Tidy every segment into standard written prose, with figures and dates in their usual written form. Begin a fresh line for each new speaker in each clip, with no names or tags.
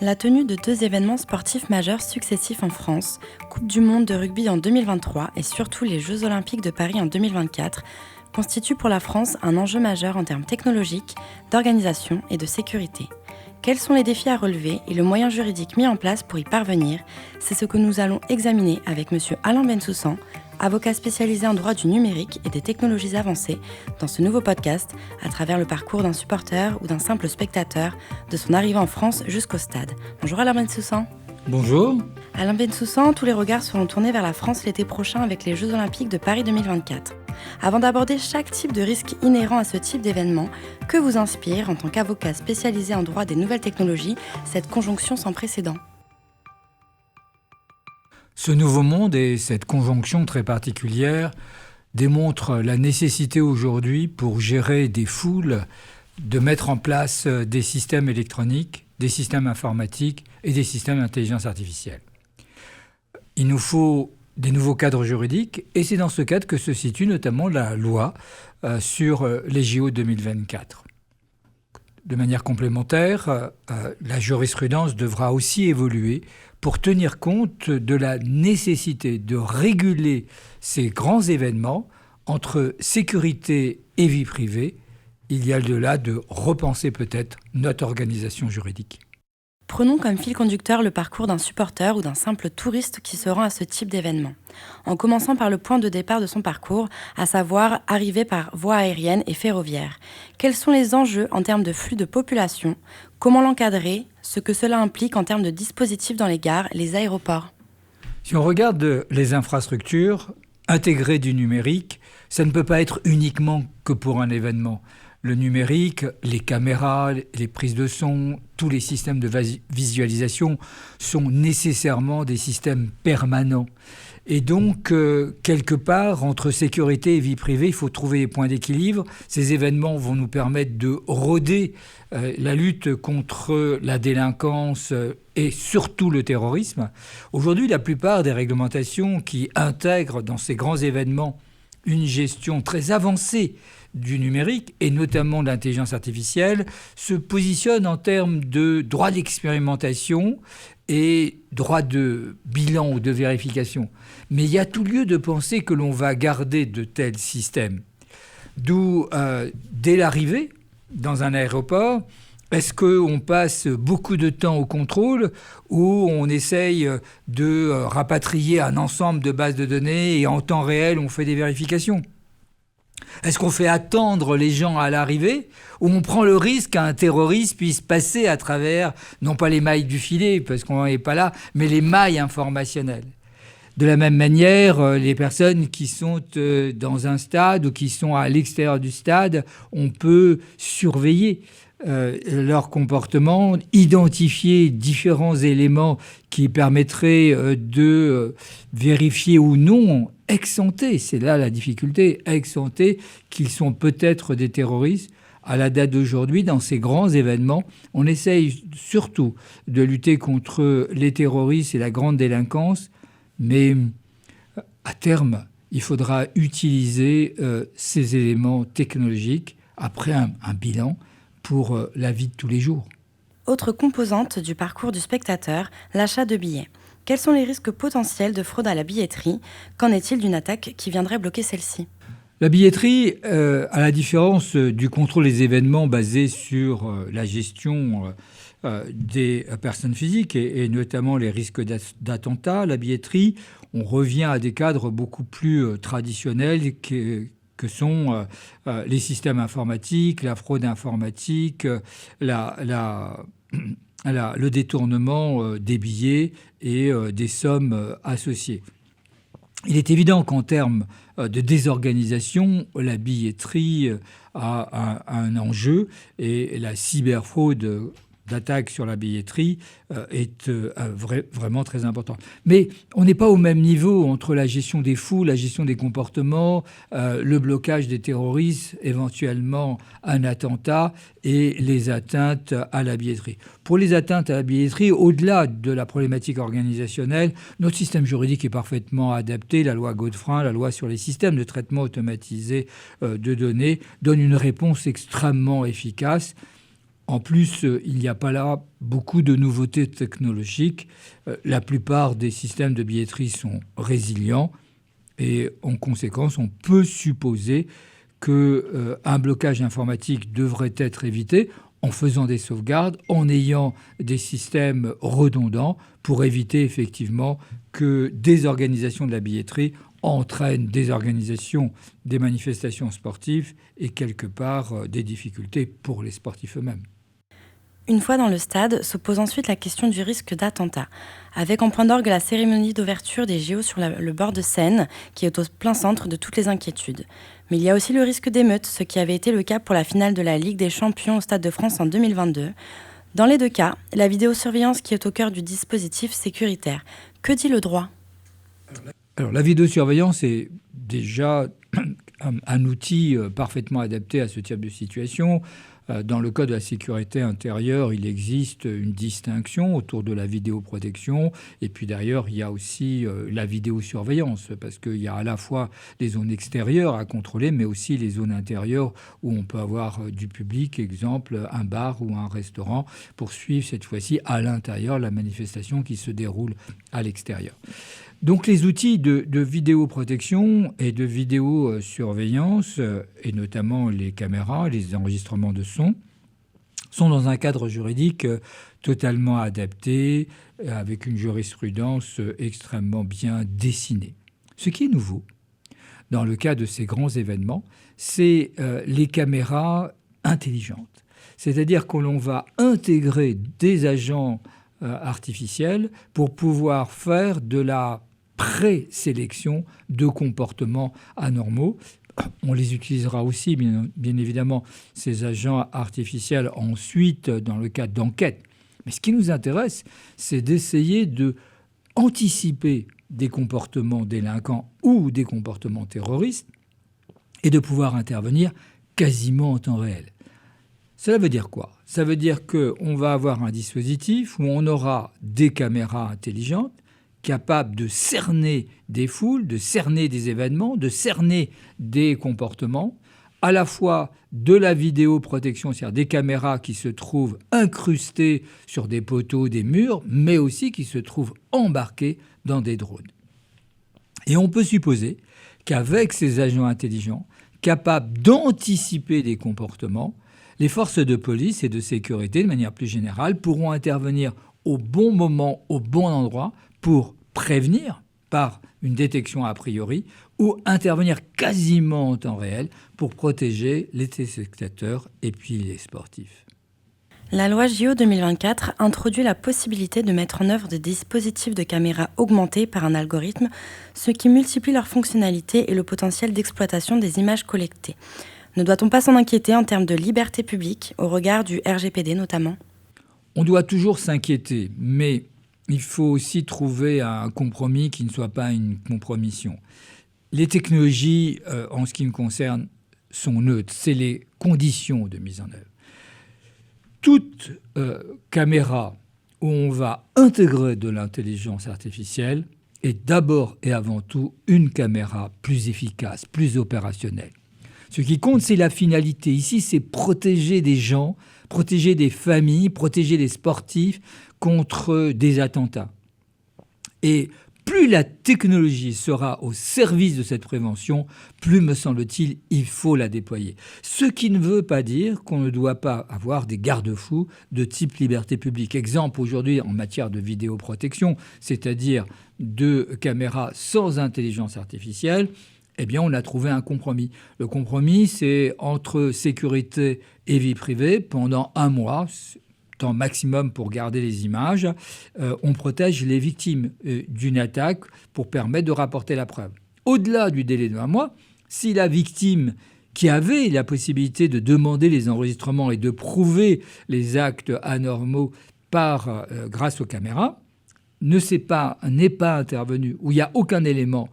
La tenue de 2 événements sportifs majeurs successifs en France, Coupe du monde de rugby en 2023 et surtout les Jeux olympiques de Paris en 2024, constituent pour la France un enjeu majeur en termes technologiques, d'organisation et de sécurité. Quels sont les défis à relever et le moyen juridique mis en place pour y parvenir? C'est ce que nous allons examiner avec M. Alain Bensoussan, avocat spécialisé en droit du numérique et des technologies avancées, dans ce nouveau podcast, à travers le parcours d'un supporter ou d'un simple spectateur, de son arrivée en France jusqu'au stade. Bonjour Alain Bensoussan.
Bonjour.
Alain Bensoussan, tous les regards seront tournés vers la France l'été prochain avec les Jeux olympiques de Paris 2024. Avant d'aborder chaque type de risque inhérent à ce type d'événement, que vous inspire, en tant qu'avocat spécialisé en droit des nouvelles technologies, cette conjonction sans précédent?
Ce nouveau monde et cette conjonction très particulière démontrent la nécessité aujourd'hui pour gérer des foules de mettre en place des systèmes électroniques, des systèmes informatiques et des systèmes d'intelligence artificielle. Il nous faut des nouveaux cadres juridiques et c'est dans ce cadre que se situe notamment la loi sur les JO 2024. De manière complémentaire, la jurisprudence devra aussi évoluer pour tenir compte de la nécessité de réguler ces grands événements entre sécurité et vie privée. Il y a de là de repenser peut-être notre organisation juridique.
Prenons comme fil conducteur le parcours d'un supporter ou d'un simple touriste qui se rend à ce type d'événement, en commençant par le point de départ de son parcours, à savoir arriver par voie aérienne et ferroviaire. Quels sont les enjeux en termes de flux de population? Comment l'encadrer? Ce que cela implique en termes de dispositifs dans les gares, les aéroports?
Si on regarde les infrastructures, intégrer du numérique, ça ne peut pas être uniquement que pour un événement. Le numérique, les caméras, les prises de son, tous les systèmes de visualisation sont nécessairement des systèmes permanents. Et donc, quelque part, entre sécurité et vie privée, il faut trouver des points d'équilibre. Ces événements vont nous permettre de roder la lutte contre la délinquance et surtout le terrorisme. Aujourd'hui, la plupart des réglementations qui intègrent dans ces grands événements une gestion très avancée du numérique, et notamment de l'intelligence artificielle, se positionne en termes de droit d'expérimentation et droit de bilan ou de vérification. Mais il y a tout lieu de penser que l'on va garder de tels systèmes. D'où, dès l'arrivée dans un aéroport, est-ce qu'on passe beaucoup de temps au contrôle ou on essaye de rapatrier un ensemble de bases de données et en temps réel, on fait des vérifications ? Est-ce qu'on fait attendre les gens à l'arrivée ou on prend le risque qu'un terroriste puisse passer à travers, non pas les mailles du filet, parce qu'on n'en est pas là, mais les mailles informationnelles? De la même manière, les personnes qui sont dans un stade ou qui sont à l'extérieur du stade, on peut surveiller leur comportement, identifier différents éléments qui permettraient de vérifier ou non ex ante, c'est là la difficulté, ex ante, qu'ils sont peut-être des terroristes. À la date d'aujourd'hui, dans ces grands événements, on essaye surtout de lutter contre les terroristes et la grande délinquance, mais à terme, il faudra utiliser ces éléments technologiques après un bilan pour la vie de tous les jours.
Autre composante du parcours du spectateur, l'achat de billets. Quels sont les risques potentiels de fraude à la billetterie? Qu'en est-il d'une attaque qui viendrait bloquer celle-ci?
La billetterie, à la différence du contrôle des événements basé sur la gestion des personnes physiques et notamment les risques d'attentats, la billetterie, on revient à des cadres beaucoup plus traditionnels que sont les systèmes informatiques, la fraude informatique, le détournement des billets et des sommes associées. Il est évident qu'en termes de désorganisation, la billetterie a un enjeu et la cyberfraude d'attaque sur la billetterie est vraiment très importante. Mais on n'est pas au même niveau entre la gestion des foules, la gestion des comportements, le blocage des terroristes, éventuellement un attentat et les atteintes à la billetterie. Pour les atteintes à la billetterie, au-delà de la problématique organisationnelle, notre système juridique est parfaitement adapté. La loi Godefroy, la loi sur les systèmes de traitement automatisé de données, donne une réponse extrêmement efficace. En plus, il n'y a pas là beaucoup de nouveautés technologiques. La plupart des systèmes de billetterie sont résilients et en conséquence, on peut supposer qu'un blocage informatique devrait être évité en faisant des sauvegardes, en ayant des systèmes redondants pour éviter effectivement que des organisations de la billetterie entraînent des organisations des manifestations sportives et quelque part des difficultés pour les sportifs eux-mêmes.
Une fois dans le stade, se pose ensuite la question du risque d'attentat, avec en point d'orgue la cérémonie d'ouverture des JO sur le bord de Seine, qui est au plein centre de toutes les inquiétudes. Mais il y a aussi le risque d'émeute, ce qui avait été le cas pour la finale de la Ligue des Champions au Stade de France en 2022. Dans les deux cas, la vidéosurveillance qui est au cœur du dispositif sécuritaire. Que dit le droit ?
Alors, la vidéosurveillance est déjà un outil parfaitement adapté à ce type de situation. Dans le code de la sécurité intérieure, il existe une distinction autour de la vidéoprotection. Et puis d'ailleurs, il y a aussi la vidéosurveillance, parce qu'il y a à la fois les zones extérieures à contrôler, mais aussi les zones intérieures où on peut avoir du public, exemple un bar ou un restaurant, pour suivre cette fois-ci à l'intérieur la manifestation qui se déroule à l'extérieur. Donc les outils de vidéoprotection et de vidéosurveillance, et notamment les caméras, les enregistrements de son, sont dans un cadre juridique totalement adapté, avec une jurisprudence extrêmement bien dessinée. Ce qui est nouveau, dans le cas de ces grands événements, c'est les caméras intelligentes. C'est-à-dire que l'on va intégrer des agents artificiels pour pouvoir faire de la présélection de comportements anormaux. On les utilisera aussi, bien évidemment, ces agents artificiels, ensuite, dans le cadre d'enquête. Mais ce qui nous intéresse, c'est d'essayer d'anticiper des comportements délinquants ou des comportements terroristes et de pouvoir intervenir quasiment en temps réel. Cela veut dire quoi ? Ça veut dire qu'on va avoir un dispositif où on aura des caméras intelligentes capables de cerner des foules, de cerner des événements, de cerner des comportements, à la fois de la vidéoprotection, c'est-à-dire des caméras qui se trouvent incrustées sur des poteaux, des murs, mais aussi qui se trouvent embarquées dans des drones. Et on peut supposer qu'avec ces agents intelligents, capables d'anticiper des comportements, les forces de police et de sécurité, de manière plus générale, pourront intervenir au bon moment, au bon endroit, pour prévenir par une détection a priori ou intervenir quasiment en temps réel pour protéger les téléspectateurs et puis les sportifs.
La loi JO 2024 introduit la possibilité de mettre en œuvre des dispositifs de caméra augmentés par un algorithme, ce qui multiplie leur fonctionnalité et le potentiel d'exploitation des images collectées. Ne doit-on pas s'en inquiéter en termes de liberté publique, au regard du RGPD notamment ?
On doit toujours s'inquiéter, mais il faut aussi trouver un compromis qui ne soit pas une compromission. Les technologies, en ce qui me concerne, sont neutres. C'est les conditions de mise en œuvre. Toute caméra où on va intégrer de l'intelligence artificielle est d'abord et avant tout une caméra plus efficace, plus opérationnelle. Ce qui compte, c'est la finalité. Ici, c'est protéger des gens, protéger des familles, protéger les sportifs contre des attentats. Et plus la technologie sera au service de cette prévention, plus, me semble-t-il, il faut la déployer. Ce qui ne veut pas dire qu'on ne doit pas avoir des garde-fous de type liberté publique. Exemple, aujourd'hui, en matière de vidéoprotection, c'est-à-dire de caméras sans intelligence artificielle, eh bien, on a trouvé un compromis. Le compromis, c'est entre sécurité et vie privée. Pendant 1 mois, temps maximum pour garder les images, on protège les victimes d'une attaque pour permettre de rapporter la preuve. Au-delà du délai de 1 mois, si la victime qui avait la possibilité de demander les enregistrements et de prouver les actes anormaux grâce aux caméras, n'est pas intervenu, où il n'y a aucun élément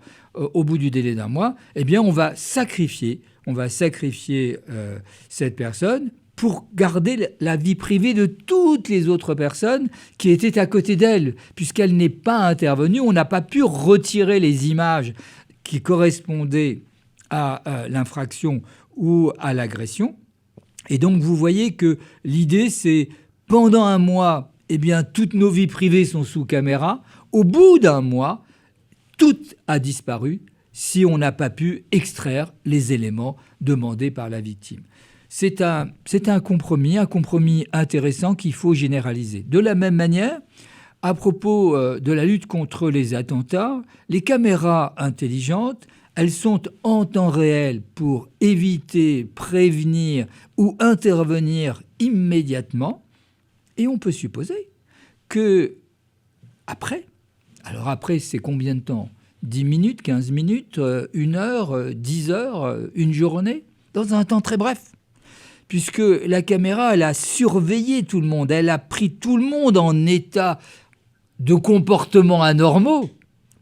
au bout du délai d'1 mois, eh bien on va sacrifier cette personne pour garder la vie privée de toutes les autres personnes qui étaient à côté d'elle. Puisqu'elle n'est pas intervenue, on n'a pas pu retirer les images qui correspondaient à l'infraction ou à l'agression. Et donc, vous voyez que l'idée, c'est pendant un mois, eh bien, toutes nos vies privées sont sous caméra. Au bout d'un mois, tout a disparu si on n'a pas pu extraire les éléments demandés par la victime. C'est un compromis intéressant qu'il faut généraliser. De la même manière, à propos de la lutte contre les attentats, les caméras intelligentes, elles sont en temps réel pour éviter, prévenir ou intervenir immédiatement. Et on peut supposer que après, alors après c'est combien de temps ? 10 minutes, 15 minutes, 1 heure, 10 heures, une journée, dans un temps très bref. Puisque la caméra, elle a surveillé tout le monde, elle a pris tout le monde en état de comportements anormaux,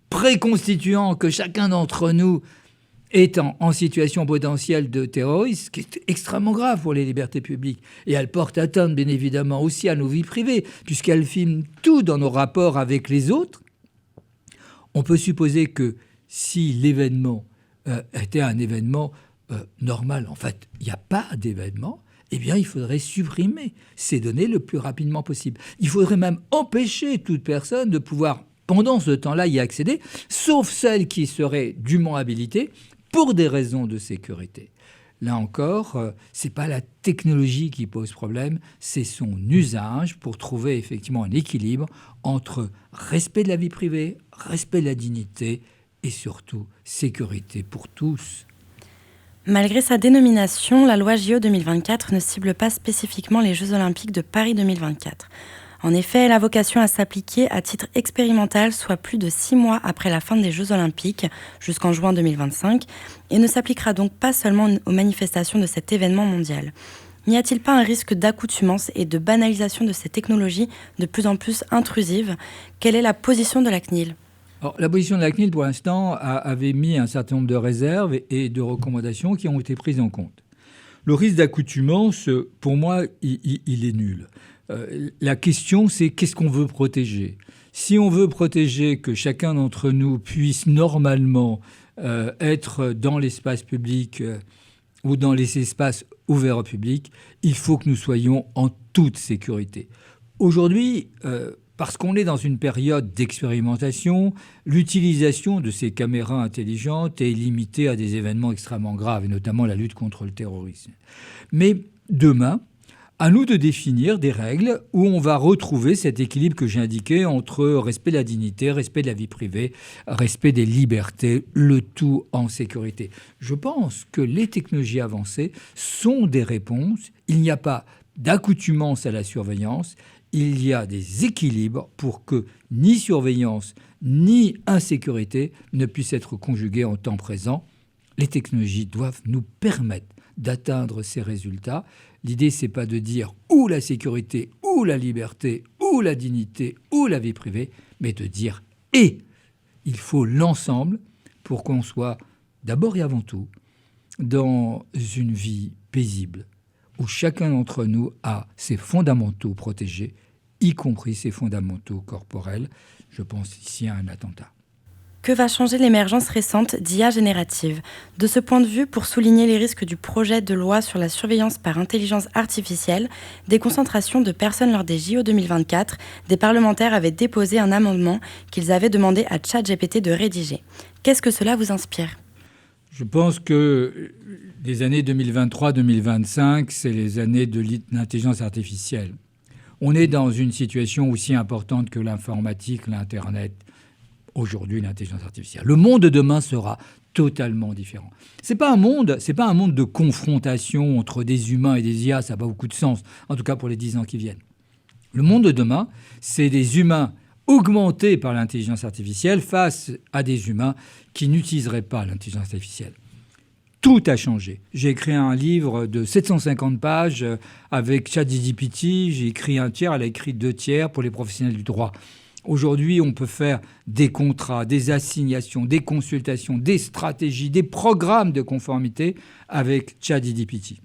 préconstituant que chacun d'entre nous est en situation potentielle de terrorisme, ce qui est extrêmement grave pour les libertés publiques. Et elle porte atteinte, bien évidemment, aussi à nos vies privées, puisqu'elle filme tout dans nos rapports avec les autres. On peut supposer que si l'événement était un événement normal, en fait, il n'y a pas d'événement, eh bien, il faudrait supprimer ces données le plus rapidement possible. Il faudrait même empêcher toute personne de pouvoir, pendant ce temps-là, y accéder, sauf celle qui serait dûment habilitée pour des raisons de sécurité. Là encore, ce n'est pas la technologie qui pose problème, c'est son usage pour trouver effectivement un équilibre entre respect de la vie privée, respect de la dignité et surtout sécurité pour tous.
Malgré sa dénomination, la loi JO 2024 ne cible pas spécifiquement les Jeux Olympiques de Paris 2024. En effet, elle a vocation à s'appliquer à titre expérimental, soit plus de 6 mois après la fin des Jeux Olympiques, jusqu'en juin 2025, et ne s'appliquera donc pas seulement aux manifestations de cet événement mondial. N'y a-t-il pas un risque d'accoutumance et de banalisation de ces technologies de plus en plus intrusives ? Quelle est la position de la CNIL ?
Alors, la position de la CNIL, pour l'instant, avait mis un certain nombre de réserves et de recommandations qui ont été prises en compte. Le risque d'accoutumance, pour moi, il est nul. La question, c'est qu'est-ce qu'on veut protéger ? Si on veut protéger que chacun d'entre nous puisse normalement être dans l'espace public ou dans les espaces ouverts au public, il faut que nous soyons en toute sécurité. Aujourd'hui, parce qu'on est dans une période d'expérimentation, l'utilisation de ces caméras intelligentes est limitée à des événements extrêmement graves, et notamment la lutte contre le terrorisme. Mais demain, à nous de définir des règles où on va retrouver cet équilibre que j'ai indiqué entre respect de la dignité, respect de la vie privée, respect des libertés, le tout en sécurité. Je pense que les technologies avancées sont des réponses. Il n'y a pas d'accoutumance à la surveillance. Il y a des équilibres pour que ni surveillance ni insécurité ne puissent être conjuguées en temps présent. Les technologies doivent nous permettre d'atteindre ces résultats. L'idée, c'est pas de dire ou la sécurité, ou la liberté, ou la dignité, ou la vie privée, mais de dire et. Il faut l'ensemble pour qu'on soit d'abord et avant tout dans une vie paisible, où chacun d'entre nous a ses fondamentaux protégés, y compris ses fondamentaux corporels. Je pense ici à un attentat.
Que va changer l'émergence récente d'IA générative ? De ce point de vue, pour souligner les risques du projet de loi sur la surveillance par intelligence artificielle, des concentrations de personnes lors des JO 2024, des parlementaires avaient déposé un amendement qu'ils avaient demandé à ChatGPT de rédiger. Qu'est-ce que cela vous inspire ?
Je pense que les années 2023-2025, c'est les années de l'intelligence artificielle. On est dans une situation aussi importante que l'informatique, l'Internet, aujourd'hui l'intelligence artificielle. Le monde de demain sera totalement différent. C'est pas un monde de confrontation entre des humains et des IA, ça n'a pas beaucoup de sens, en tout cas pour les 10 ans qui viennent. Le monde de demain, c'est des humains augmentés par l'intelligence artificielle face à des humains qui n'utiliseraient pas l'intelligence artificielle. Tout a changé. J'ai écrit un livre de 750 pages avec ChatGPT, j'ai écrit un tiers, elle a écrit 2 tiers pour les professionnels du droit. Aujourd'hui, on peut faire des contrats, des assignations, des consultations, des stratégies, des programmes de conformité avec ChatGPT.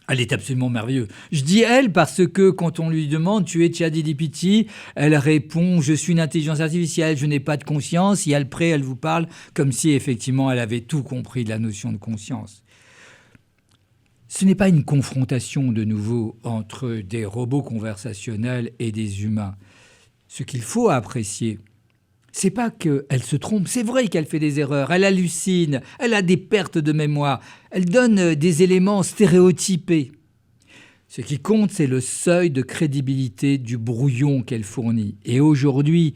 Elle est absolument merveilleuse. Je dis elle parce que quand on lui demande « tu es ChatGPT », elle répond « je suis une intelligence artificielle, je n'ai pas de conscience ». Et après, elle vous parle comme si effectivement elle avait tout compris de la notion de conscience. Ce n'est pas une confrontation de nouveau entre des robots conversationnels et des humains. Ce qu'il faut apprécier, c'est pas qu'elle se trompe, c'est vrai qu'elle fait des erreurs, elle hallucine, elle a des pertes de mémoire, elle donne des éléments stéréotypés. Ce qui compte, c'est le seuil de crédibilité du brouillon qu'elle fournit. Et aujourd'hui,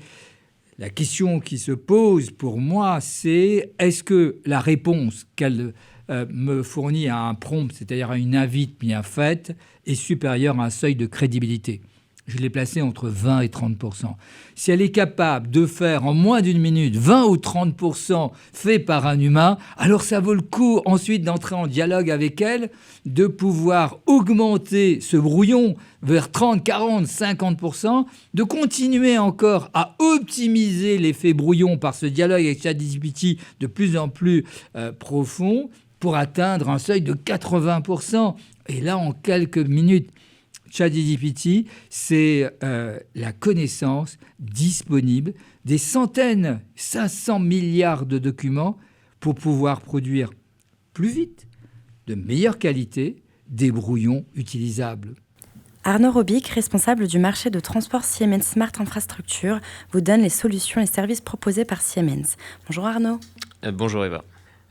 la question qui se pose pour moi, c'est est-ce que la réponse qu'elle me fournit à un prompt, c'est-à-dire à une invite bien faite, est supérieure à un seuil de crédibilité ? Je l'ai placé entre 20 et 30%. Si elle est capable de faire en moins d'une minute 20 ou 30% fait par un humain, alors ça vaut le coup ensuite d'entrer en dialogue avec elle, de pouvoir augmenter ce brouillon vers 30, 40, 50%, de continuer encore à optimiser l'effet brouillon par ce dialogue avec ChatGPT de plus en plus profond pour atteindre un seuil de 80%. Et là, en quelques minutes, ChatGPT, c'est la connaissance disponible des centaines, 500 milliards de documents pour pouvoir produire plus vite, de meilleure qualité, des brouillons utilisables.
Arnaud Robic, responsable du marché de transport Siemens Smart Infrastructure, vous donne les solutions et services proposés par Siemens. Bonjour Arnaud.
Bonjour Eva.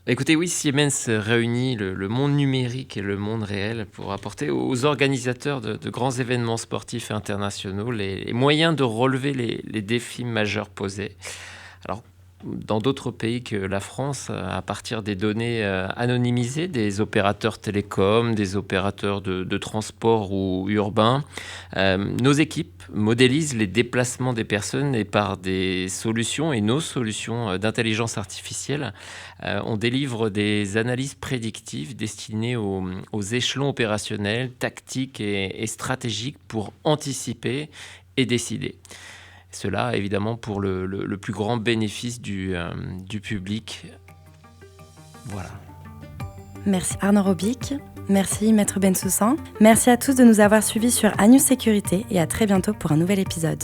Écoutez, oui, Siemens réunit le monde numérique et le monde réel pour apporter aux organisateurs de grands événements sportifs internationaux les moyens de relever les défis majeurs posés. Alors, dans d'autres pays que la France, à partir des données anonymisées des opérateurs télécoms, des opérateurs de transport ou urbains, nos équipes modélisent les déplacements des personnes et par des solutions et nos solutions d'intelligence artificielle, on délivre des analyses prédictives destinées aux échelons opérationnels, tactiques et stratégiques pour anticiper et décider. Cela, évidemment, pour le plus grand bénéfice du public. Voilà.
Merci Arnaud Robic. Merci Maître Bensoussan. Merci à tous de nous avoir suivis sur Agnew Sécurité et à très bientôt pour un nouvel épisode.